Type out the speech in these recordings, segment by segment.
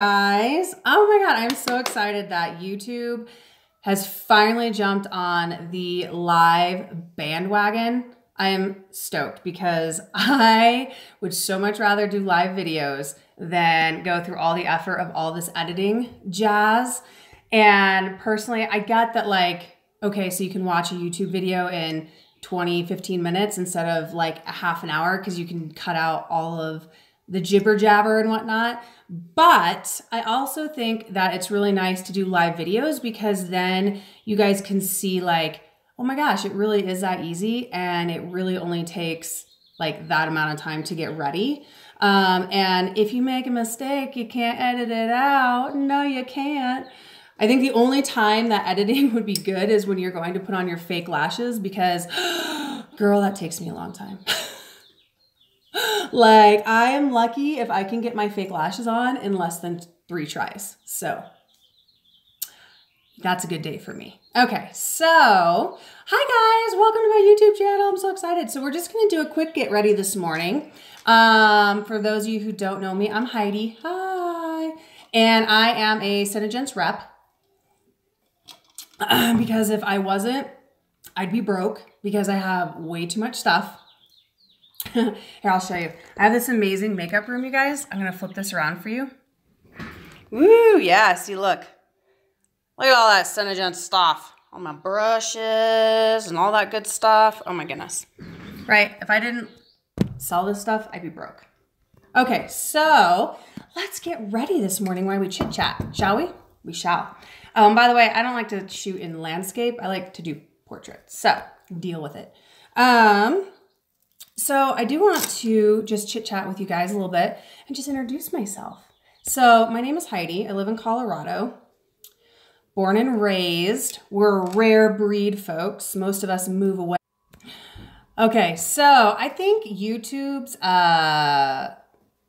Guys, oh my God, I'm so excited that YouTube has finally jumped on the live bandwagon. I am stoked because I would so much rather do live videos than go through all the effort of all this editing jazz. And personally, I get that, like, okay, so you can watch a YouTube video in 20, 15 minutes instead of like a half an hour because you can cut out all of the jibber jabber and whatnot. But I also think that it's really nice to do live videos because then you guys can see, like, oh my gosh, it really is that easy. And it really only takes like that amount of time to get ready. And if you make a mistake, you can't edit it out. No, you can't. I think the only time that editing would be good is when you're going to put on your fake lashes because, girl, that takes me a long time. Like, I am lucky if I can get my fake lashes on in less than 3 tries. So that's a good day for me. Okay, so hi guys, welcome to my YouTube channel. I'm so excited. So we're just gonna do a quick get ready this morning. For those of you who don't know me, I'm Heidi. Hi. And I am a Senegence rep. Because if I wasn't, I'd be broke because I have way too much stuff. Here, I'll show you. I have this amazing makeup room, you guys. I'm going to flip this around for you. Woo, yeah, see, look. Look at all that Senegence stuff. All my brushes and all that good stuff. Oh my goodness. Right, if I didn't sell this stuff, I'd be broke. Okay, so let's get ready this morning while we chit chat, shall we? We shall. By the way, I don't like to shoot in landscape. I like to do portraits, so deal with it. So I do want to just chit chat with you guys a little bit and just introduce myself. So my name is Heidi. I live in Colorado, born and raised. We're a rare breed, folks. Most of us move away. Okay, so I think YouTube's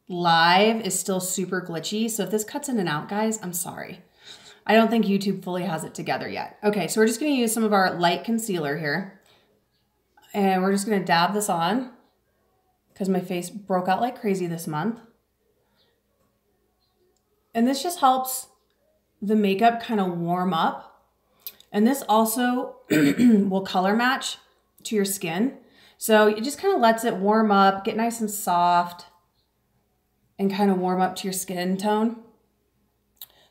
live is still super glitchy. So if this cuts in and out, guys, I'm sorry. I don't think YouTube fully has it together yet. Okay, so we're just gonna use some of our light concealer here. And we're just gonna dab this on because my face broke out like crazy this month. And this just helps the makeup kind of warm up. And this also will color match to your skin. So it just kind of lets it warm up, get nice and soft, and kind of warm up to your skin tone.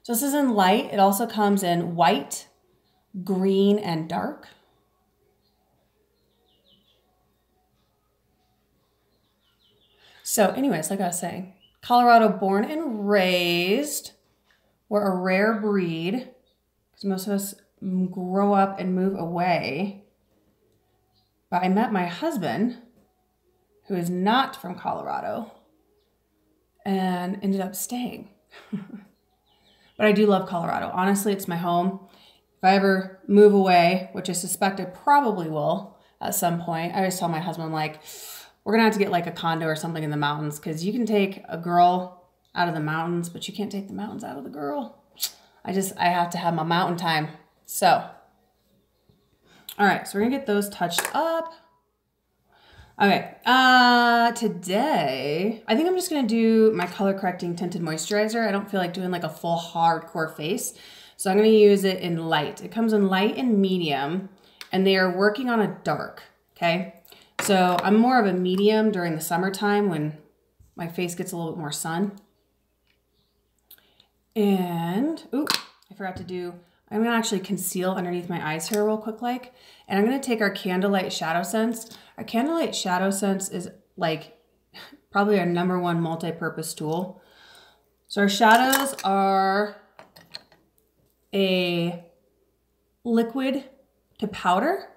So this is in light. It also comes in white, green, and dark. So anyways, like I was saying, Colorado born and raised. We're a rare breed because most of us grow up and move away. But I met my husband, who is not from Colorado, and ended up staying. But I do love Colorado. Honestly, it's my home. If I ever move away, which I suspect I probably will at some point, I always tell my husband, like, we're gonna have to get like a condo or something in the mountains because you can take a girl out of the mountains, but you can't take the mountains out of the girl. I have to have my mountain time. So, all right, so we're gonna get those touched up. Okay, today, I think I'm just gonna do my color correcting tinted moisturizer. I don't feel like doing like a full hardcore face. So I'm gonna use it in light. It comes in light and medium, and they are working on a dark, okay? So I'm more of a medium during the summertime when my face gets a little bit more sun. And, ooh, I forgot to do, I'm gonna actually conceal underneath my eyes here real quick like, and I'm gonna take our Candlelight Shadow Sense. Our Candlelight Shadow Sense is like probably our #1 multi-purpose tool. So our shadows are a liquid to powder.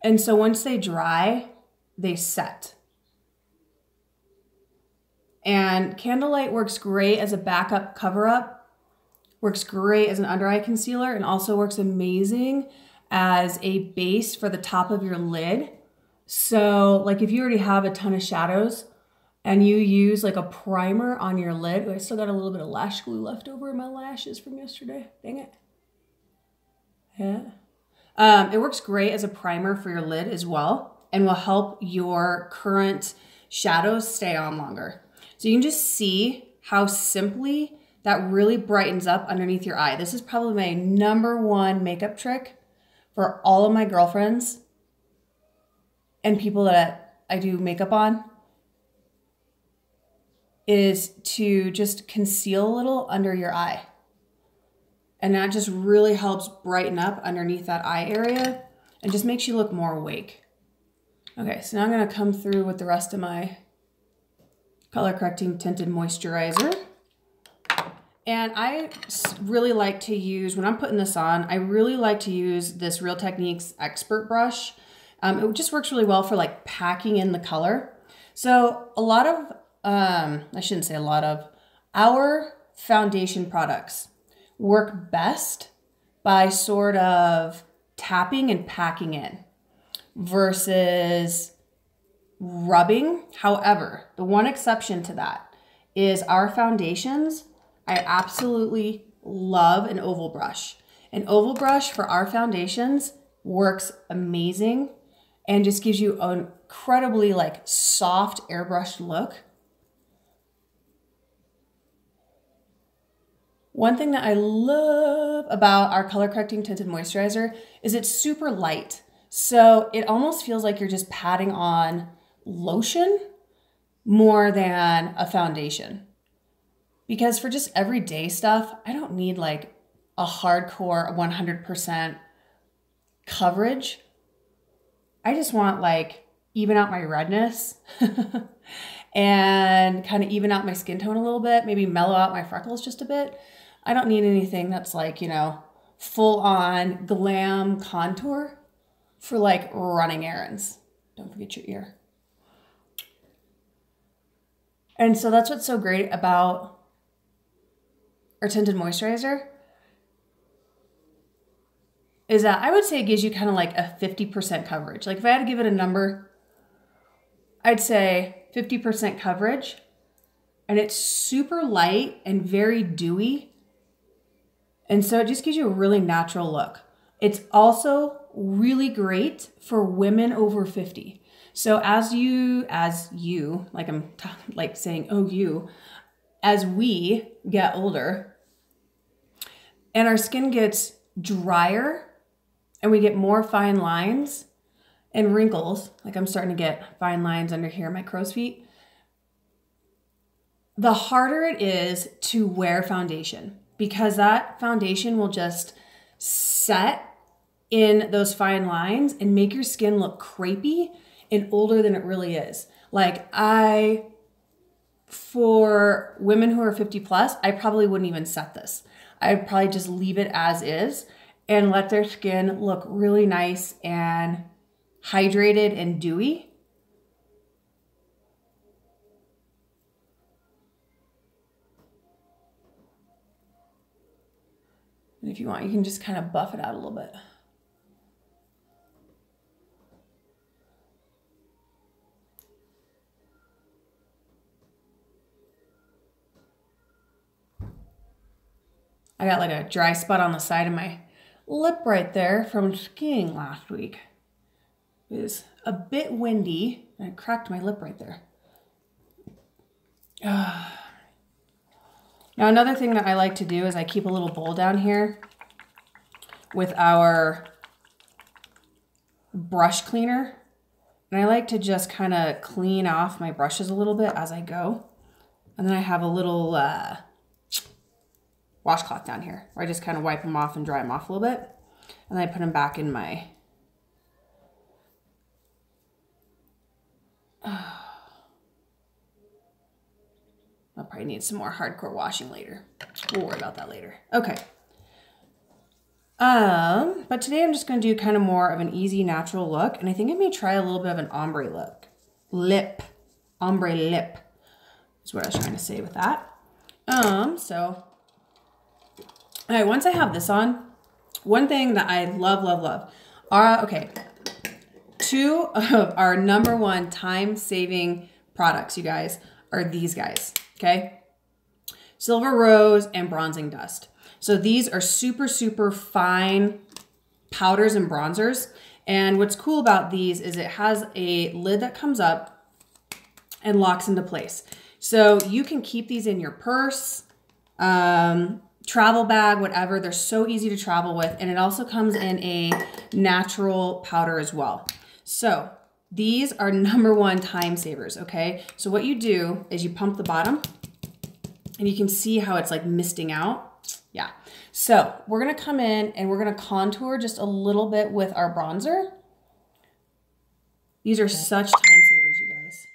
And so once they dry, they set. And Candlelight works great as a backup cover-up, works great as an under-eye concealer, and also works amazing as a base for the top of your lid. So like if you already have a ton of shadows and you use like a primer on your lid, I still got a little bit of lash glue left over in my lashes from yesterday. Dang it. Yeah. It works great as a primer for your lid as well and will help your current shadows stay on longer. So you can just see how simply that really brightens up underneath your eye. This is probably my #1 makeup trick for all of my girlfriends and people that I do makeup on, is to just conceal a little under your eye. And that just really helps brighten up underneath that eye area and just makes you look more awake. Okay, so now I'm gonna come through with the rest of my color correcting tinted moisturizer. And I really like to use, when I'm putting this on, I really like to use this Real Techniques Expert brush. It just works really well for like packing in the color. So a lot of, I shouldn't say a lot of, our foundation products work best by sort of tapping and packing in versus rubbing. However, the one exception to that is our foundations. I absolutely love an oval brush. An oval brush for our foundations works amazing and just gives you an incredibly like soft airbrushed look. One thing that I love about our color correcting tinted moisturizer is it's super light. So it almost feels like you're just patting on lotion more than a foundation. Because for just everyday stuff, I don't need like a hardcore 100% coverage. I just want like even out my redness and kind of even out my skin tone a little bit, maybe mellow out my freckles just a bit. I don't need anything that's like, you know, full on glam contour for like running errands. Don't forget your ear. And so that's what's so great about our tinted moisturizer is that I would say it gives you kind of like a 50% coverage. Like if I had to give it a number, I'd say 50% coverage, and it's super light and very dewy. And so it just gives you a really natural look. It's also really great for women over 50. So as you, like I'm like saying, oh, you, as we get older and our skin gets drier and we get more fine lines and wrinkles, like I'm starting to get fine lines under here, my crow's feet, the harder it is to wear foundation because that foundation will just set in those fine lines and make your skin look crepey and older than it really is. Like for women who are 50 plus, I probably wouldn't even set this. I'd probably just leave it as is and let their skin look really nice and hydrated and dewy. And if you want, you can just kind of buff it out a little bit. I got like a dry spot on the side of my lip right there from skiing last week. It was a bit windy and I cracked my lip right there. Now another thing that I like to do is I keep a little bowl down here with our brush cleaner. And I like to just kind of clean off my brushes a little bit as I go. And then I have a little washcloth down here where I just kind of wipe them off and dry them off a little bit. And then I put them back in my... I'll probably need some more hardcore washing later. We'll worry about that later. Okay. But today I'm just going to do kind of more of an easy, natural look. And I think I may try a little bit of an ombre look. Ombre lip is what I was trying to say with that. So, all right, once I have this on, one thing that I love are, okay, two of our #1 time-saving products, you guys, are these guys. Okay, Silver Rose and Bronzing Dust. So these are super, super fine powders and bronzers. And what's cool about these is it has a lid that comes up and locks into place. So you can keep these in your purse, travel bag, whatever. They're so easy to travel with. And it also comes in a natural powder as well. So these are #1 time savers, okay? So what you do is you pump the bottom and you can see how it's like misting out. Yeah. So we're gonna come in and we're gonna contour just a little bit with our bronzer. These are such time savers, you guys.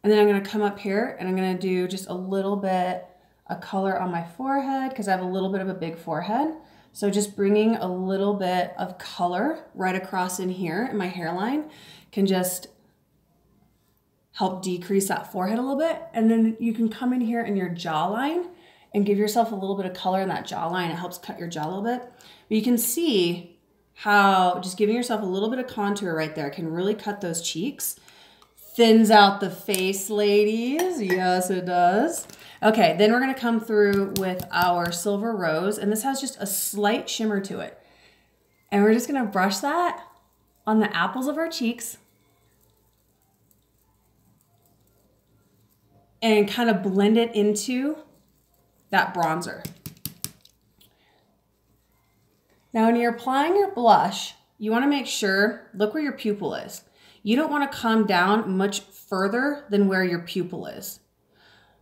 And then I'm gonna come up here and I'm gonna do just a little bit of color on my forehead because I have a little bit of a big forehead. So just bringing a little bit of color right across in here in my hairline can just help decrease that forehead a little bit. And then you can come in here in your jawline and give yourself a little bit of color in that jawline. It helps cut your jaw a little bit. But you can see how just giving yourself a little bit of contour right there can really cut those cheeks. Thins out the face, ladies. Yes, it does. Okay, then we're gonna come through with our Silver Rose, and this has just a slight shimmer to it. And we're just gonna brush that on the apples of our cheeks and kind of blend it into that bronzer. Now, when you're applying your blush, you wanna make sure, look where your pupil is. You don't wanna come down much further than where your pupil is.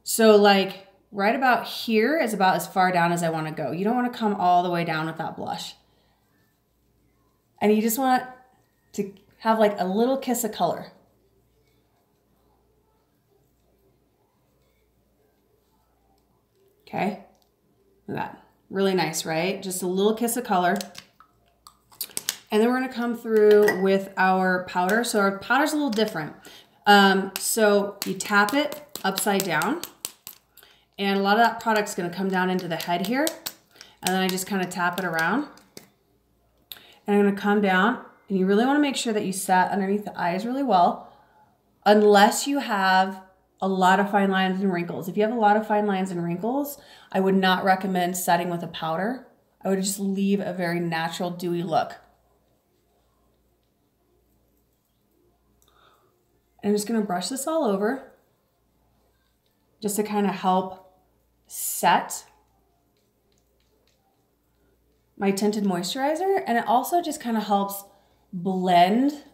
So like right about here is about as far down as I wanna go. You don't wanna come all the way down with that blush. And you just want to have like a little kiss of color. Okay, look at that. Really nice, right? Just a little kiss of color. And then we're gonna come through with our powder. So our powder's a little different. So you tap it upside down, and a lot of that product's gonna come down into the head here. And then I just kind of tap it around. And I'm gonna come down, and you really wanna make sure that you set underneath the eyes really well, unless you have a lot of fine lines and wrinkles. If you have a lot of fine lines and wrinkles, I would not recommend setting with a powder. I would just leave a very natural, dewy look. And I'm just gonna brush this all over just to kind of help set my tinted moisturizer. And it also just kind of helps blend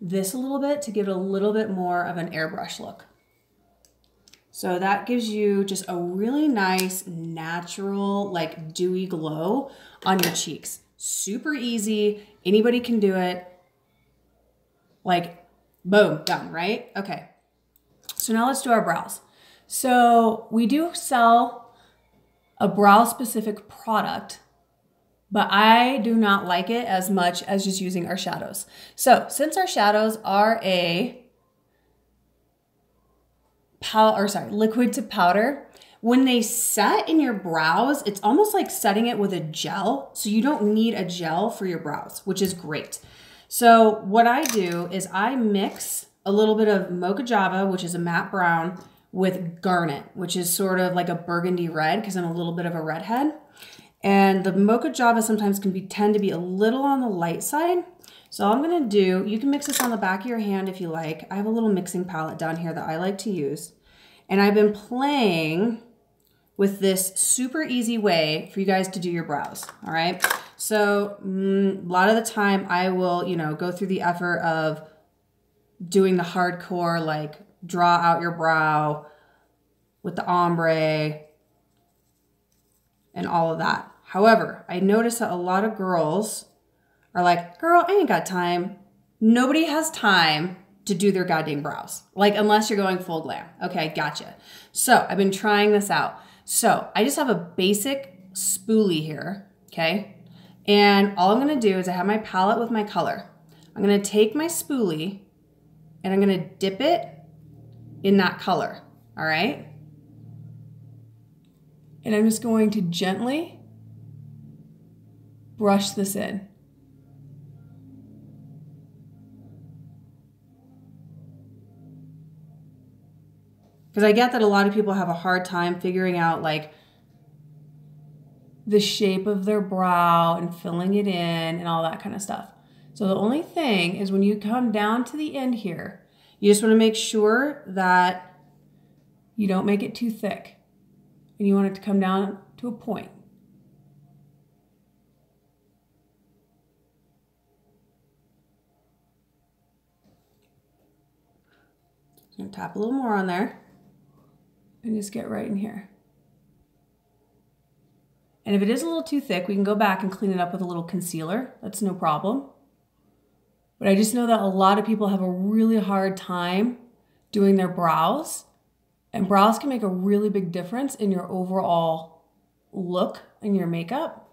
this a little bit to give it a little bit more of an airbrush look. So that gives you just a really nice, natural, like dewy glow on your cheeks. Super easy, anybody can do it. Like, boom, done, right? Okay, so now let's do our brows. So we do sell a brow specific product, but I do not like it as much as just using our shadows. So since our shadows are a liquid to powder, when they set in your brows, it's almost like setting it with a gel. So you don't need a gel for your brows, which is great. So what I do is I mix a little bit of Mocha Java, which is a matte brown, with Garnet, which is sort of like a burgundy red because I'm a little bit of a redhead. And the Mocha Java sometimes can tend to be a little on the light side. So all I'm gonna do, you can mix this on the back of your hand if you like. I have a little mixing palette down here that I like to use. And I've been playing with this super easy way for you guys to do your brows, all right? So a lot of the time I will, go through the effort of doing the hardcore, like draw out your brow with the ombre and all of that. However, I notice that a lot of girls are like, girl, I ain't got time. Nobody has time to do their goddamn brows. Like, unless you're going full glam. Okay, gotcha. So I've been trying this out. So I just have a basic spoolie here, okay? And all I'm gonna do is I have my palette with my color. I'm gonna take my spoolie and I'm gonna dip it in that color, all right? And I'm just going to gently brush this in. Because I get that a lot of people have a hard time figuring out like the shape of their brow and filling it in and all that kind of stuff. So the only thing is when you come down to the end here, You just want to make sure that you don't make it too thick, and you want it to come down to a point. I'm going to tap a little more on there and just get right in here. And if it is a little too thick, we can go back and clean it up with a little concealer. That's no problem. But I just know that a lot of people have a really hard time doing their brows, and brows can make a really big difference in your overall look and your makeup.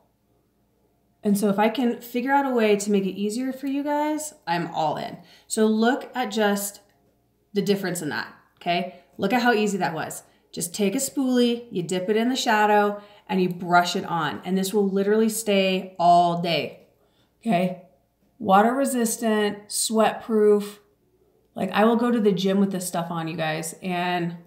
And so if I can figure out a way to make it easier for you guys, I'm all in. So look at just the difference in that, okay? Look at how easy that was. Just take a spoolie, you dip it in the shadow, and you brush it on. And this will literally stay all day, okay? Water resistant, sweat proof. Like, I will go to the gym with this stuff on, you guys, and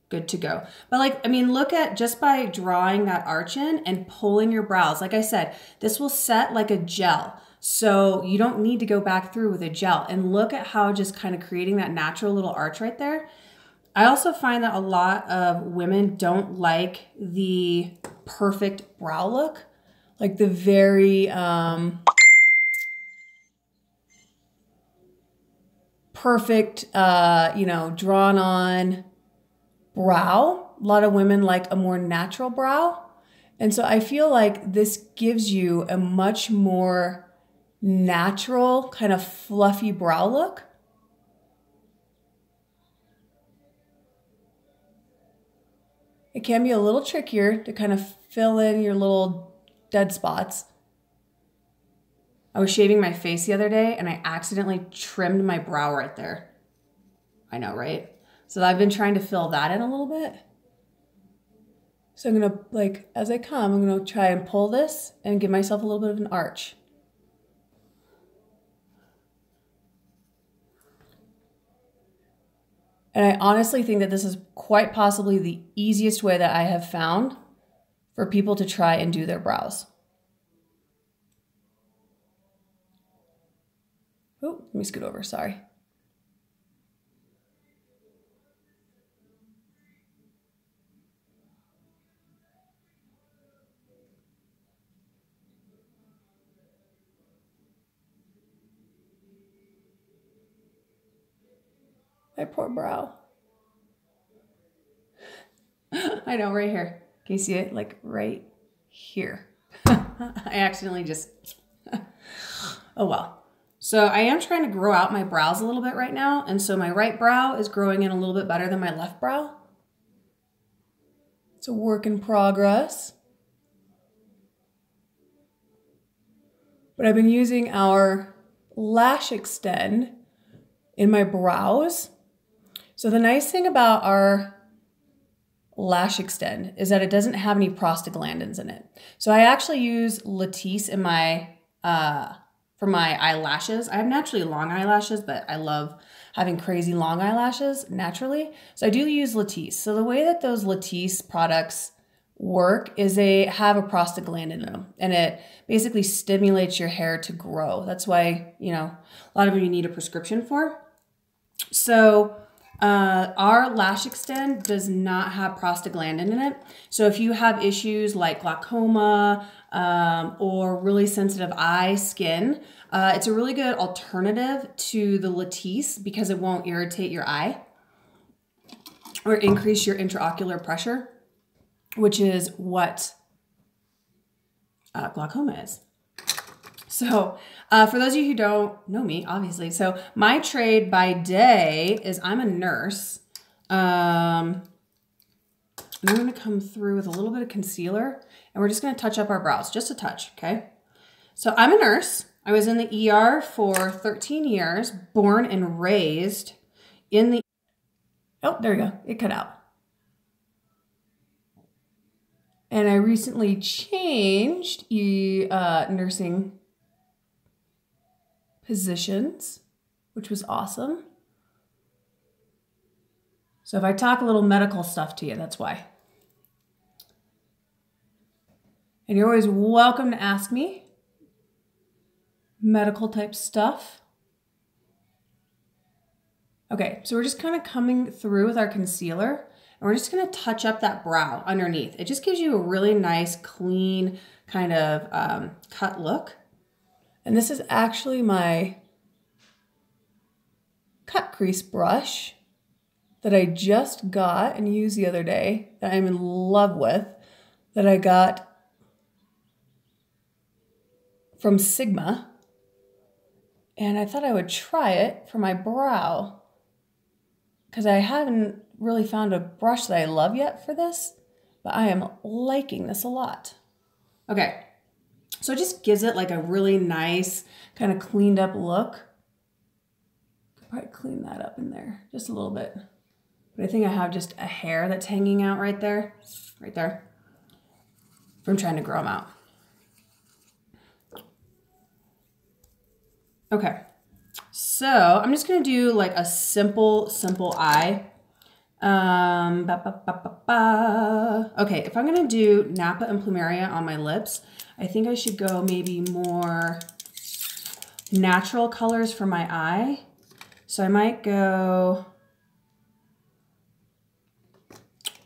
good to go. But like, I mean, look at just by drawing that arch in and pulling your brows. Like I said, this will set like a gel. So you don't need to go back through with a gel. And look at how just kind of creating that natural little arch right there. I also find that a lot of women don't like the perfect brow look, like the very perfect, you know, drawn on brow. A lot of women like a more natural brow. And so I feel like this gives you a much more natural, kind of fluffy brow look. It can be a little trickier to kind of fill in your little dead spots. I was shaving my face the other day and I accidentally trimmed my brow right there. I know, right? So I've been trying to fill that in a little bit. So I'm gonna, like, as I come, I'm gonna try and pull this and give myself a little bit of an arch. And I honestly think that this is quite possibly the easiest way that I have found for people to try and do their brows. Oh, let me scoot over, sorry. My poor brow. I know, right here. Can you see it? Like right here. I accidentally just, oh well. So I am trying to grow out my brows a little bit right now. And so my right brow is growing in a little bit better than my left brow. It's a work in progress. But I've been using our Lash Extend in my brows. So the nice thing about our Lash Extend is that it doesn't have any prostaglandins in it. So I actually use Latisse in my for my eyelashes. I have naturally long eyelashes, but I love having crazy long eyelashes naturally. So I do use Latisse. So the way that those Latisse products work is they have a prostaglandin in them, and it basically stimulates your hair to grow. That's why, you know, a lot of you need a prescription for. So our Lash Extend does not have prostaglandin in it. So if you have issues like glaucoma or really sensitive eye skin, it's a really good alternative to the Latisse because it won't irritate your eye or increase your intraocular pressure, which is what glaucoma is. So for those of you who don't know me, obviously, so my trade by day is I'm a nurse. And I'm going to come through with a little bit of concealer, and we're just going to touch up our brows, just a touch, okay? So I'm a nurse. I was in the ER for 13 years, born and raised in the... Oh, there you go. It cut out. And I recently changed nursing positions, which was awesome. So if I talk a little medical stuff to you, that's why. And you're always welcome to ask me medical type stuff. Okay, so we're just kind of coming through with our concealer, and we're just gonna touch up that brow underneath. It just gives you a really nice, clean, kind of cut look. And this is actually my cut crease brush that I just got and used the other day, that I'm in love with, that I got from Sigma. And I thought I would try it for my brow, because I haven't really found a brush that I love yet for this, but I am liking this a lot. Okay, so it just gives it like a really nice kind of cleaned up look. Could probably clean that up in there just a little bit. But I think I have just a hair that's hanging out right there, from trying to grow them out. Okay, so I'm just gonna do like a simple eye. Okay, if I'm gonna do Napa and Plumeria on my lips, I think I should go maybe more natural colors for my eye. So I might go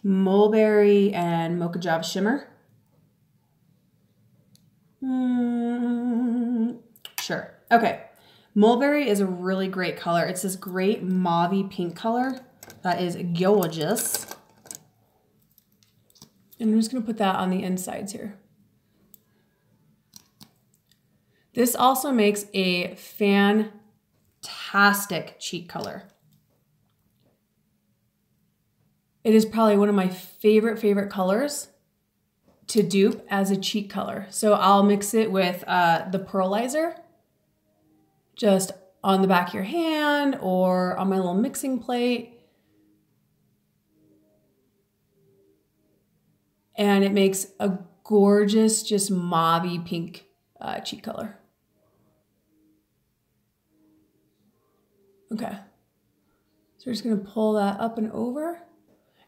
Mulberry and Mocha Job Shimmer. Sure, okay. Mulberry is a really great color. It's this great mauvey pink color that is gorgeous. And I'm just gonna put that on the insides here. This also makes a fantastic cheek color. It is probably one of my favorite colors to dupe as a cheek color. So I'll mix it with the pearlizer, just on the back of your hand or on my little mixing plate. And it makes a gorgeous, just mauvey pink cheek color. Okay, so we're just gonna pull that up and over.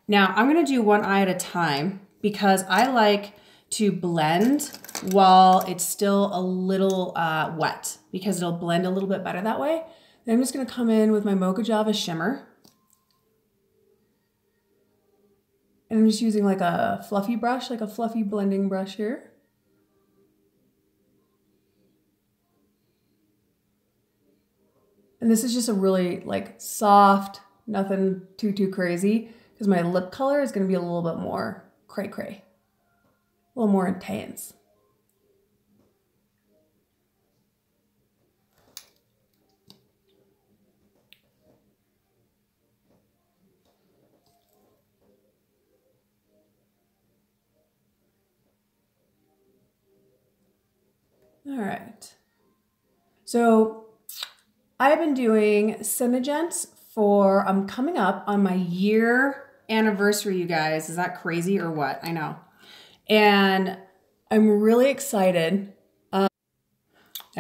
Now I'm gonna do one eye at a time because I like to blend while it's still a little wet, because it'll blend a little bit better that way. Then I'm just gonna come in with my Mocha Java Shimmer. And I'm just using like a fluffy brush, like a fluffy blending brush here. And this is just a really like soft, nothing too crazy, because my lip color is gonna be a little bit more cray-cray, a little more intense. All right. So I've been doing Senegence for, I'm coming up on my year anniversary, you guys. Is that crazy or what? I know. And I'm really excited. There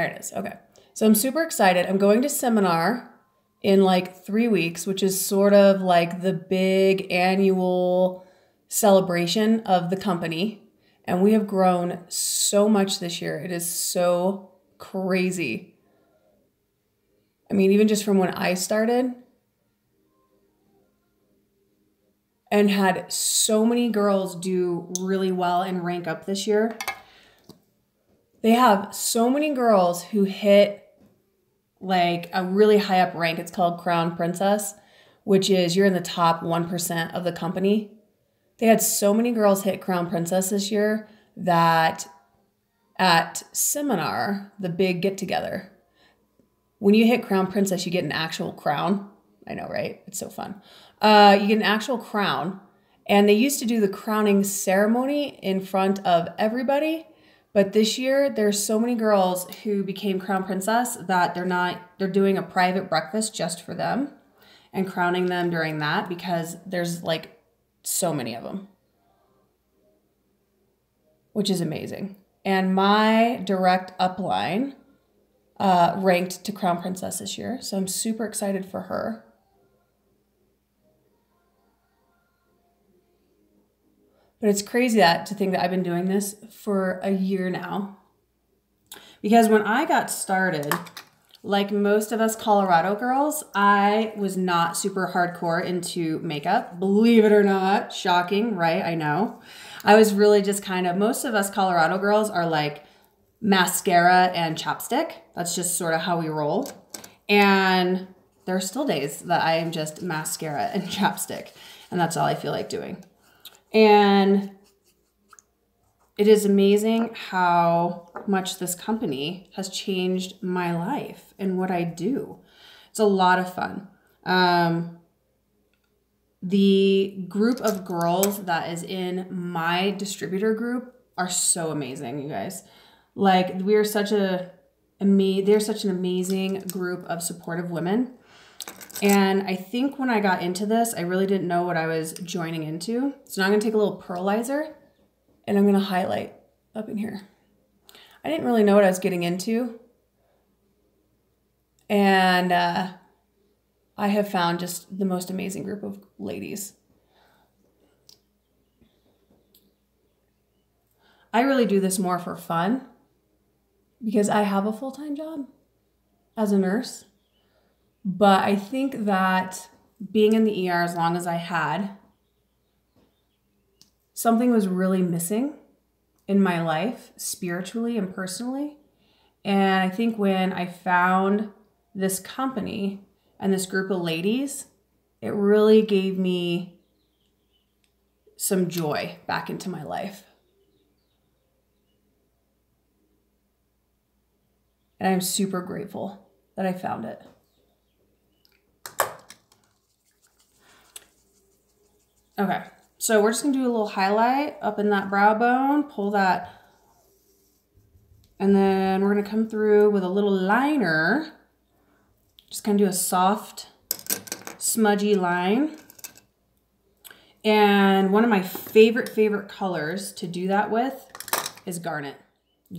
it is. Okay. So I'm super excited. I'm going to seminar in like 3 weeks, which is sort of like the big annual celebration of the company. And we have grown so much this year. It is so crazy. I mean, even just from when I started, and had so many girls do really well and rank up this year. They have so many girls who hit like a really high up rank. It's called Crown Princess, which is you're in the top 1% of the company. They had so many girls hit Crown Princess this year that at seminar, the big get together, when you hit Crown Princess, you get an actual crown. I know, right? It's so fun. You get an actual crown, and they used to do the crowning ceremony in front of everybody. But this year, there's so many girls who became Crown Princess that they're doing a private breakfast just for them and crowning them during that, because there's like so many of them, which is amazing. And my direct upline ranked to Crown Princess this year, so I'm super excited for her. But it's crazy to think that I've been doing this for a year now. Because when I got started, Like most of us Colorado girls, I was not super hardcore into makeup. Believe it or not, shocking, right? I know. I was really just kind of, most of us Colorado girls are like mascara and chapstick. That's just sort of how we roll. And there are still days that I am just mascara and chapstick, and that's all I feel like doing. And it is amazing how much this company has changed my life and what I do. It's a lot of fun. The group of girls that is in my distributor group are so amazing, you guys. Like, they're such an amazing group of supportive women. And I think when I got into this, I really didn't know what I was joining into. So now I'm gonna take a little pearlizer and I'm gonna highlight up in here. I didn't really know what I was getting into. And I have found just the most amazing group of ladies. I really do this more for fun because I have a full-time job as a nurse. But I think that being in the ER as long as I had, something was really missing in my life, spiritually and personally. And I think when I found this company and this group of ladies, it really gave me some joy back into my life. And I'm super grateful that I found it. Okay, so we're just gonna do a little highlight up in that brow bone, pull that, and then we're gonna come through with a little liner. Just kind of do a soft, smudgy line. And one of my favorite colors to do that with is garnet.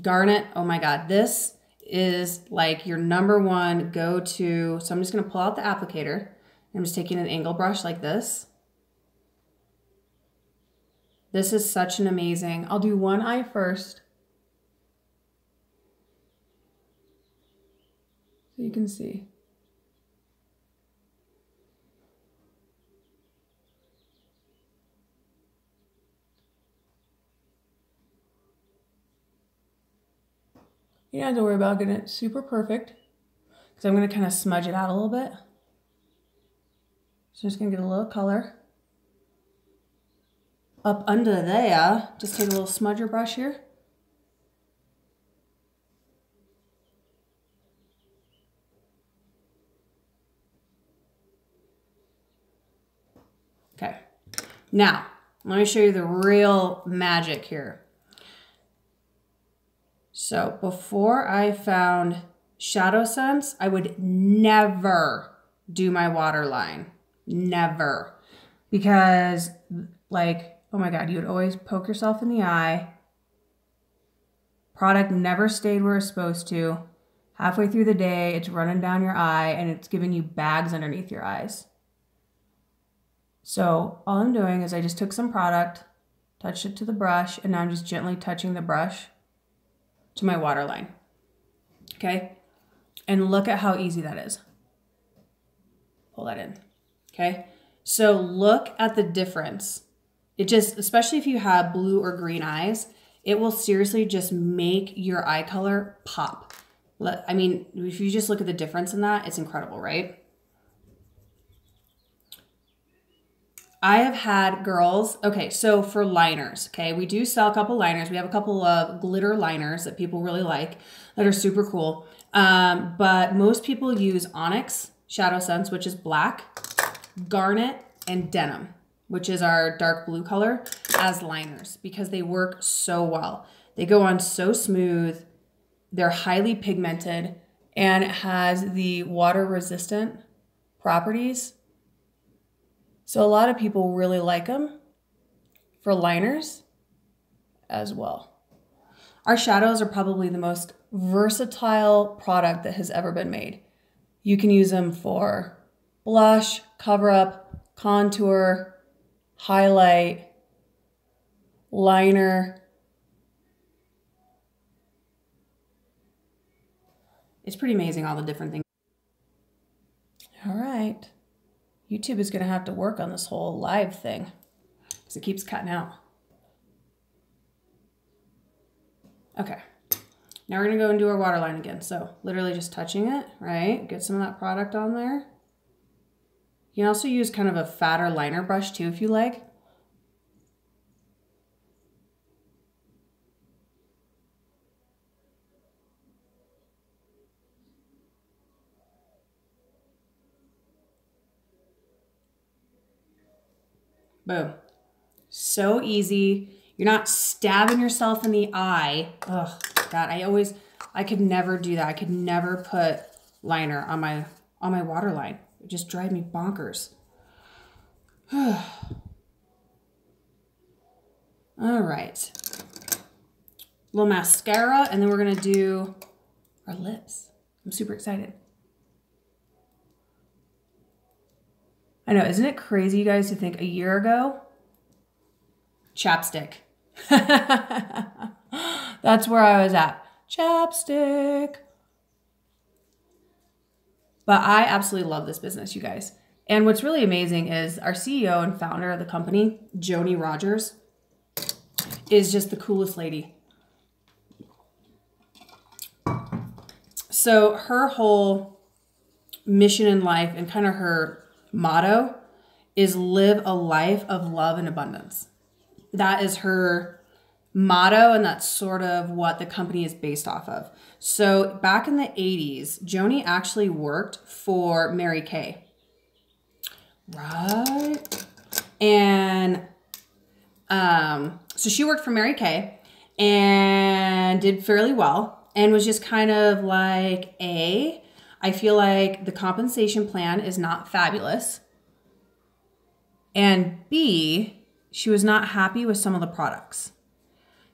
Garnet, oh my God, this is like your #1 go-to. So I'm just gonna pull out the applicator. I'm just taking an angle brush like this. This is such an amazing, I'll do one eye first. So you can see. You don't have to worry about getting it super perfect because I'm going to kind of smudge it out a little bit. So I'm just going to get a little color. Up under there, just take a little smudger brush here. Okay, now let me show you the real magic here. So before I found Shadow Sense, I would never do my waterline, never. Because like, oh my God, you would always poke yourself in the eye. Product never stayed where it's supposed to. Halfway through the day, it's running down your eye and it's giving you bags underneath your eyes. So all I'm doing is I just took some product, touched it to the brush, and now I'm just gently touching the brush to my waterline. Okay? And look at how easy that is. Pull that in. Okay? So look at the difference. It just, especially if you have blue or green eyes, it will seriously just make your eye color pop. I mean, if you just look at the difference in that, it's incredible, right? I have had girls, okay, so for liners, okay, we do sell a couple liners. We have a couple of glitter liners that people really like that are super cool. But most people use Onyx, Shadow Sense, which is black, garnet, and denim, which is our dark blue color, as liners because they work so well. They go on so smooth, they're highly pigmented, and it has the water resistant properties. So a lot of people really like them for liners as well. Our shadows are probably the most versatile product that has ever been made. You can use them for blush, cover up, contour, highlight, liner. It's pretty amazing all the different things. All right. YouTube is going to have to work on this whole live thing because it keeps cutting out. Okay. Now we're going to go and do our waterline again. So literally just touching it, right? Get some of that product on there. You can also use kind of a fatter liner brush too if you like. Boom. So easy. You're not stabbing yourself in the eye. Oh, God, I could never do that. I could never put liner on my waterline. It just drives me bonkers. All right. Little mascara, and then we're gonna do our lips. I'm super excited. I know, isn't it crazy, you guys, to think a year ago, chapstick. That's where I was at. Chapstick. But I absolutely love this business, you guys. And what's really amazing is our CEO and founder of the company, Joni Rogers, is just the coolest lady. So her whole mission in life and kind of her motto is live a life of love and abundance. That is her motto, and that's sort of what the company is based off of. So back in the 80s, Joni actually worked for Mary Kay. Right? And so she worked for Mary Kay and did fairly well and was just kind of like, I feel like the compensation plan is not fabulous. And B, she was not happy with some of the products.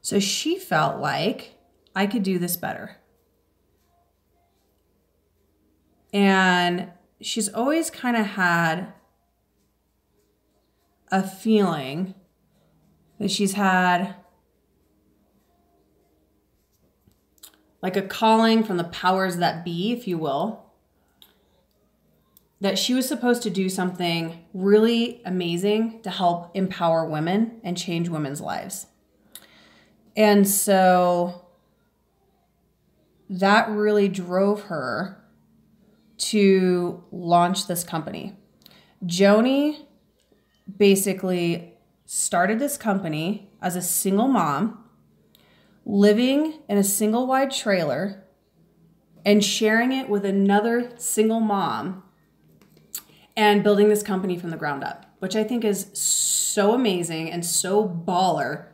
So she felt like I could do this better. And she's always kind of had a feeling that she's had like a calling from the powers that be, if you will, that she was supposed to do something really amazing to help empower women and change women's lives. And so that really drove her to launch this company. Joni basically started this company as a single mom, living in a single wide trailer and sharing it with another single mom and building this company from the ground up, which I think is so amazing and so baller.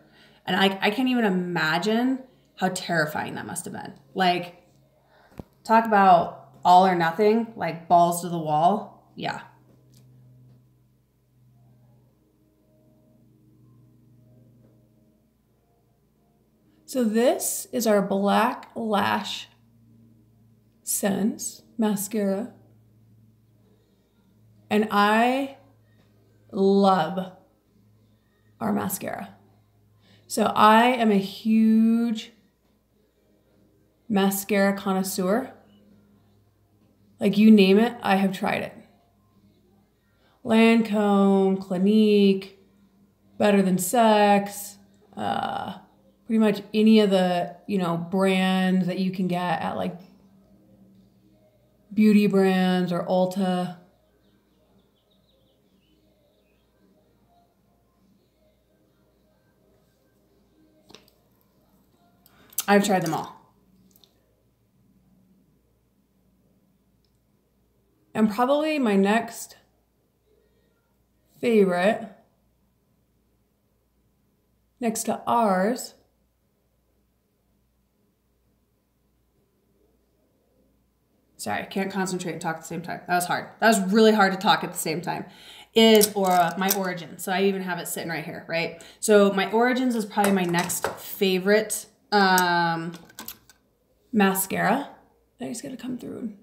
And I can't even imagine how terrifying that must have been. Like, talk about all or nothing, like balls to the wall. Yeah. So this is our Black Lash Sense mascara. And I love our mascara. So I am a huge mascara connoisseur. Like, you name it, I have tried it. Lancome, Clinique, Better Than Sex, pretty much any of the, brands that you can get at like beauty brands or Ulta. I've tried them all. And probably my next favorite, next to ours, sorry, I can't concentrate and talk at the same time. That was hard. That was really hard to talk at the same time. Is my Origins. So I even have it sitting right here, right? So my Origins is probably my next favorite mascara. I just gotta come through and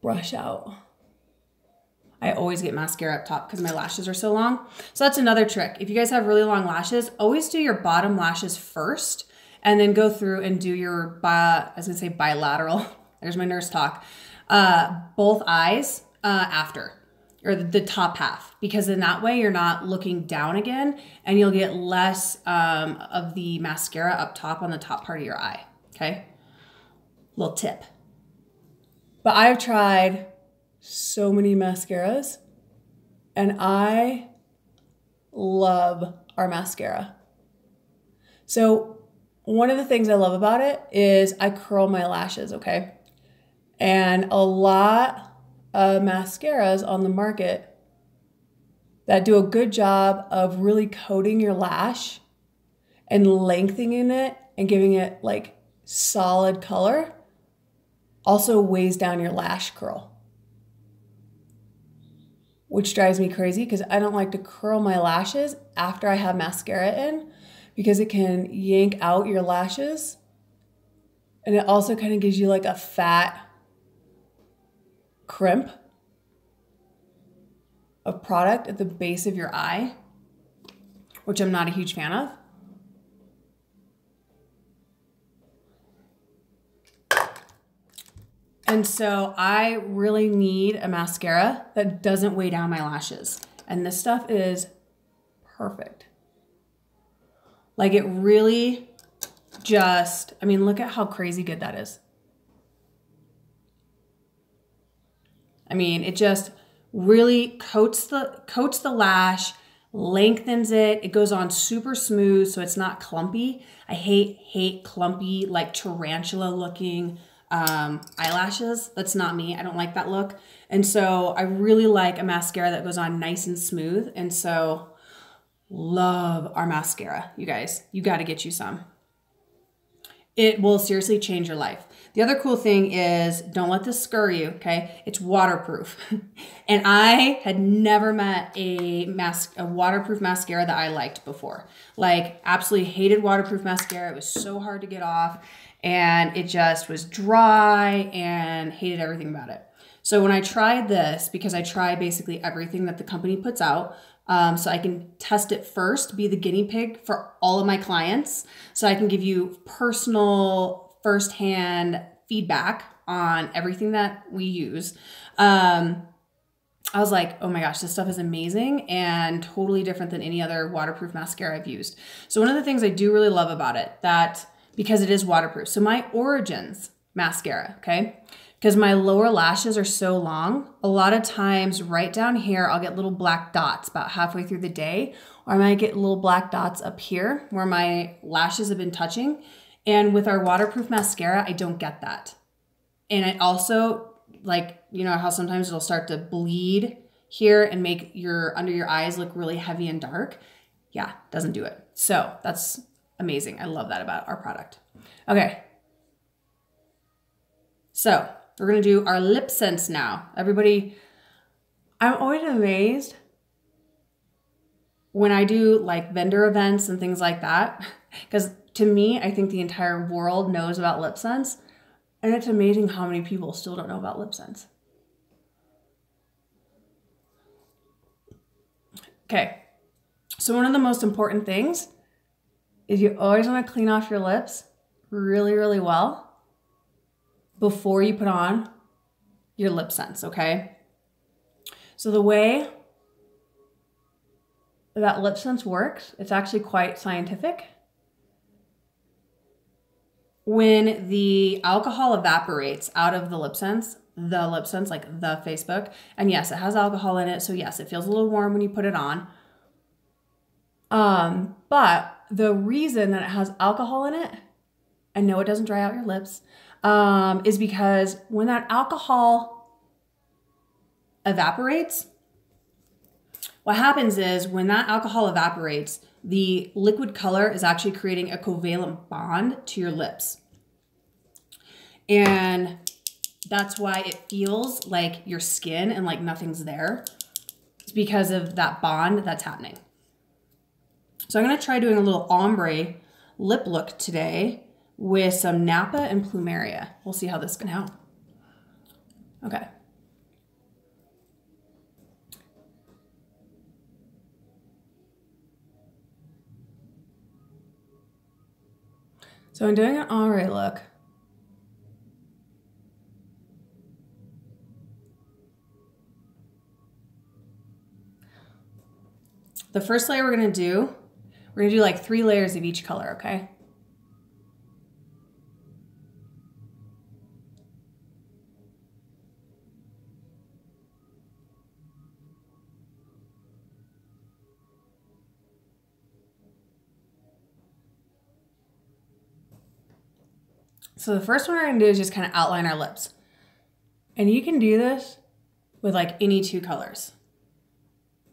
brush out. I always get mascara up top because my lashes are so long. So that's another trick. If you guys have really long lashes, always do your bottom lashes first and then go through and do your, bilateral. there's my nurse talk, both eyes after, or the top half, because in that way you're not looking down again and you'll get less of the mascara up top on the top part of your eye, okay? Little tip. But I've tried so many mascaras and I love our mascara. So one of the things I love about it is I curl my lashes, okay? And a lot of mascaras on the market that do a good job of really coating your lash and lengthening it and giving it like solid color also weighs down your lash curl, which drives me crazy because I don't like to curl my lashes after I have mascara in because it can yank out your lashes. And it also kind of gives you like a fat crimp of product at the base of your eye, which I'm not a huge fan of. And so I really need a mascara that doesn't weigh down my lashes. And this stuff is perfect. Like it really just, I mean, look at how crazy good that is. I mean, it just really coats the lash, lengthens it. It goes on super smooth, so it's not clumpy. I hate clumpy, like tarantula looking eyelashes. That's not me. I don't like that look. And so I really like a mascara that goes on nice and smooth. And so love our mascara, you guys. You got to get you some. It will seriously change your life. The other cool thing is, don't let this scurry you, okay? It's waterproof. And I had never met a waterproof mascara that I liked before. Like, absolutely hated waterproof mascara. It was so hard to get off. And it just was dry and hated everything about it. So when I tried this, because I try basically everything that the company puts out, so I can test it first, be the guinea pig for all of my clients, so I can give you personal, firsthand feedback on everything that we use. I was like, oh my gosh, this stuff is amazing and totally different than any other waterproof mascara I've used. So one of the things I do really love about it, because it is waterproof. So my Origins mascara, okay? Because my lower lashes are so long, a lot of times right down here, I'll get little black dots about halfway through the day, or I might get little black dots up here where my lashes have been touching. And with our waterproof mascara, I don't get that. And it also, like, you know how sometimes it'll start to bleed here and make your under your eyes look really heavy and dark? Yeah, doesn't do it. So that's amazing. I love that about our product. Okay. So we're going to do our lip sense now. Everybody, I'm always amazed when I do like vendor events and things like that, because to me, I think the entire world knows about lip sense, and it's amazing how many people still don't know about lip sense. Okay, so one of the most important things is you always want to clean off your lips really, really well before you put on your lip sense, okay? So the way that lip sense works, it's actually quite scientific. When the alcohol evaporates out of the lip sense, like the Facebook, and yes, it has alcohol in it, so yes, it feels a little warm when you put it on. But the reason that it has alcohol in it, and no, it doesn't dry out your lips, is because when that alcohol evaporates, what happens is when that alcohol evaporates, the liquid color is actually creating a covalent bond to your lips. And that's why it feels like your skin and like nothing's there. It's because of that bond that's happening. So I'm going to try doing a little ombre lip look today with some Napa and Plumeria. We'll see how this can help. Okay. So I'm doing an ombre look. The first layer we're gonna do like 3 layers of each color, okay? So the first one we're gonna do is just kind of outline our lips. And you can do this with like any 2 colors.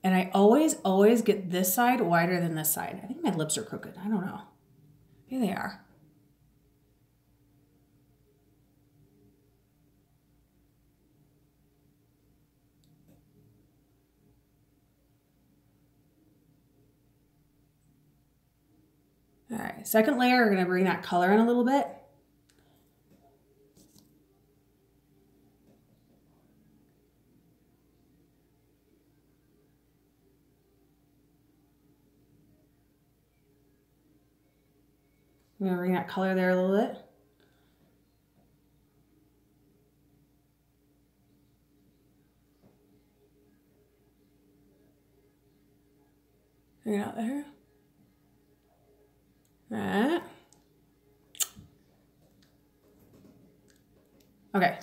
And I always get this side wider than this side. I think my lips are crooked. I don't know. Here they are. All right, second layer, we're gonna bring that color in a little bit. I'm gonna bring that color there a little bit. Bring it out there. All right. Okay,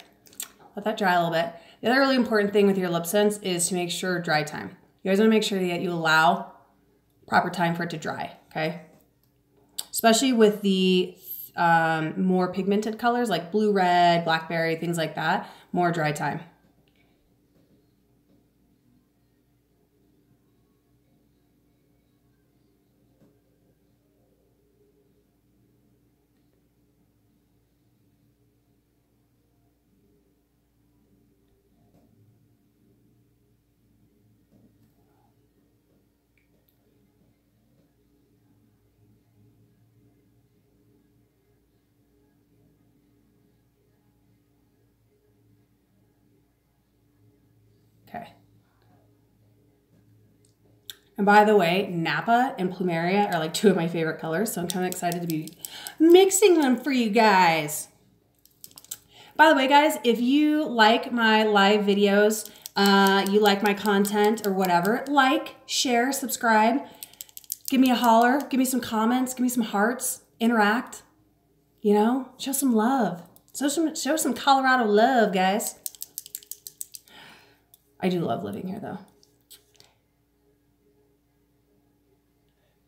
let that dry a little bit. The other really important thing with your lip sense is to make sure dry time. You guys wanna make sure that you allow proper time for it to dry, okay? Especially with the more pigmented colors like blue, red, blackberry, things like that, more dry time. Okay. And by the way, Napa and Plumeria are like 2 of my favorite colors, so I'm kind of excited to be mixing them for you guys. By the way, guys, if you like my live videos, you like my content or whatever, like, share, subscribe, give me a holler, give me some comments, give me some hearts, interact, you know, show some love. Show some Colorado love, guys. I do love living here though.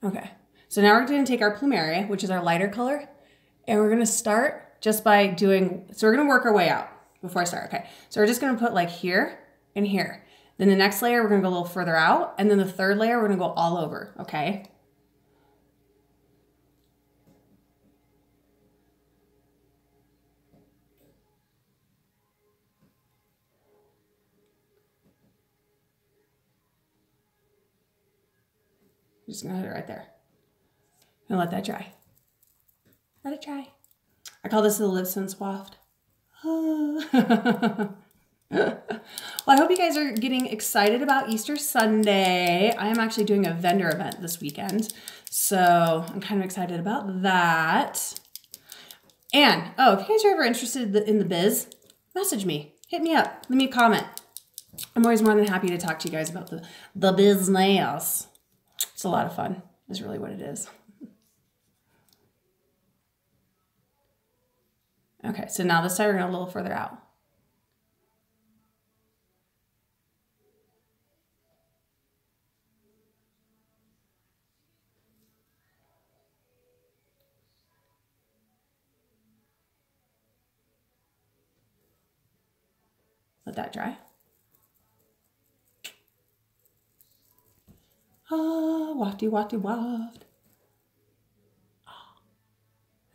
Okay, so now we're going to take our Plumeria, which is our lighter color, and we're going to start just by doing, so we're going to work our way out before I start, okay? So we're just going to put like here and here. Then the next layer, we're going to go a little further out, and then the third layer, we're going to go all over, okay? I'm just going to hit it right there. And let that dry. Let it dry. I call this the lip sense waft. Well, I hope you guys are getting excited about Easter Sunday. I am actually doing a vendor event this weekend, so I'm kind of excited about that. And, oh, if you guys are ever interested in the biz, message me. Hit me up. Leave me a comment. I'm always more than happy to talk to you guys about the business. It's a lot of fun, is really what it is. Okay, so now this side we're going a little further out. Let that dry. Ah, wafty, wafty, waft. Oh,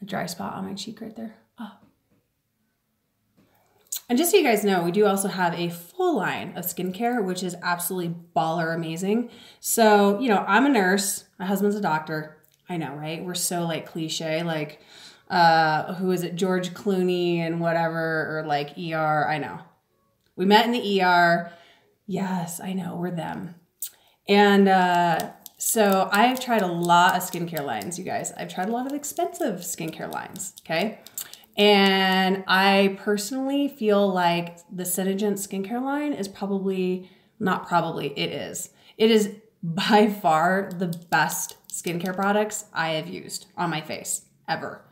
a dry spot on my cheek right there. Oh. And just so you guys know, we do also have a full line of skincare, which is absolutely baller amazing. So, you know, I'm a nurse. My husband's a doctor. I know, right? We're so like cliche, like, who is it? George Clooney and whatever, or like ER. I know. We met in the ER. Yes, I know. We're them. And so I've tried a lot of skincare lines, you guys. I've tried a lot of expensive skincare lines, okay? And I personally feel like the Senegence skincare line is probably, not probably, it is. It is by far the best skincare products I have used on my face ever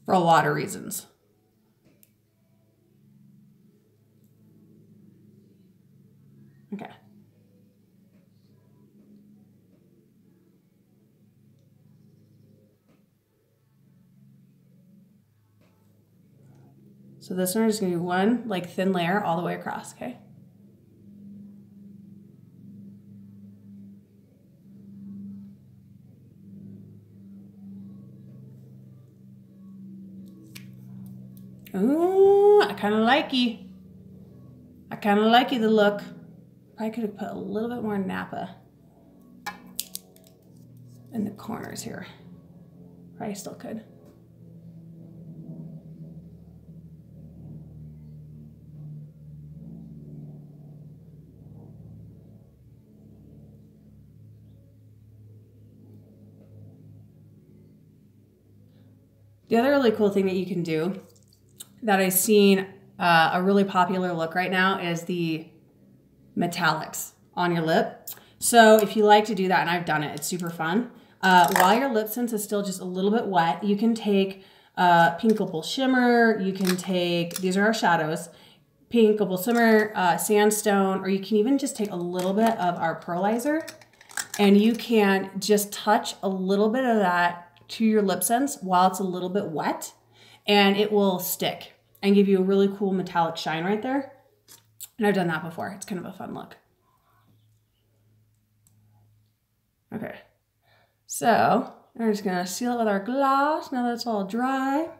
for a lot of reasons. Okay. So this one is going to be one like thin layer all the way across, okay? Ooh, I kind of like you. I kind of like you, the look. Probably could have put a little bit more Napa in the corners here. Probably still could. The other really cool thing that you can do that I've seen a really popular look right now is the metallics on your lip. So if you like to do that, and I've done it, it's super fun. While your lip sense is still just a little bit wet, you can take Pink Opal Shimmer, you can take, these are our shadows, Pink Opal Shimmer, Sandstone, or you can even just take a little bit of our pearlizer, and you can just touch a little bit of that to your lip sense while it's a little bit wet, and it will stick and give you a really cool metallic shine right there. And I've done that before. It's kind of a fun look. Okay, so we're just gonna seal it with our gloss now that it's all dry.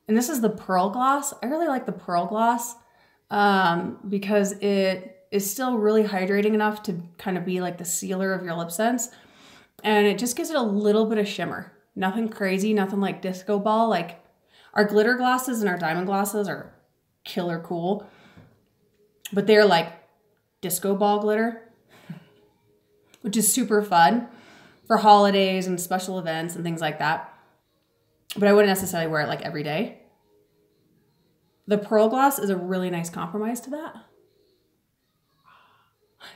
And this is the Pearl Gloss. I really like the Pearl Gloss because it is still really hydrating enough to kind of be like the sealer of your lip sense. And it just gives it a little bit of shimmer. Nothing crazy, nothing like disco ball. Like our glitter glosses and our diamond glosses are killer cool, but they're like disco ball glitter, which is super fun for holidays and special events and things like that. But I wouldn't necessarily wear it like every day. The Pearl Gloss is a really nice compromise to that.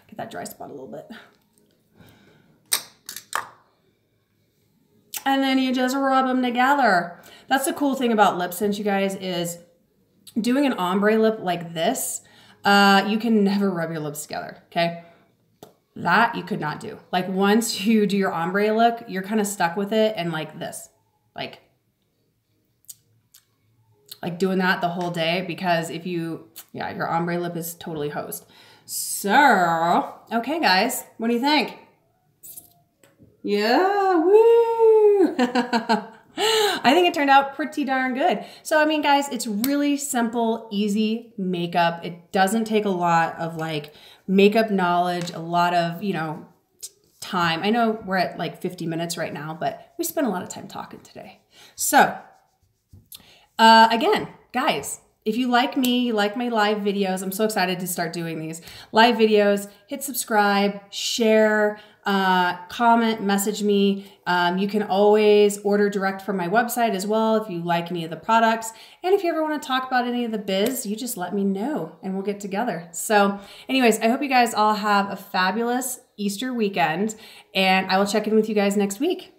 Get that dry spot a little bit. And then you just rub them together. That's the cool thing about lip sense, you guys, is doing an ombre lip like this, you can never rub your lips together, okay? That you could not do. Like once you do your ombre look, you're kind of stuck with it and like this, like doing that the whole day, because if you, yeah, your ombre lip is totally hosed. So, okay guys, what do you think? Yeah, woo! I think it turned out pretty darn good. So, I mean, guys, it's really simple, easy makeup. It doesn't take a lot of like makeup knowledge, a lot of, you know, time. I know we're at like 50 minutes right now, but we spent a lot of time talking today. So, again, guys, if you like me, you like my live videos, I'm so excited to start doing these live videos. Hit subscribe, share, comment, message me. You can always order direct from my website as well if you like any of the products. And if you ever want to talk about any of the biz, you just let me know and we'll get together. So anyways, I hope you guys all have a fabulous Easter weekend, and I will check in with you guys next week.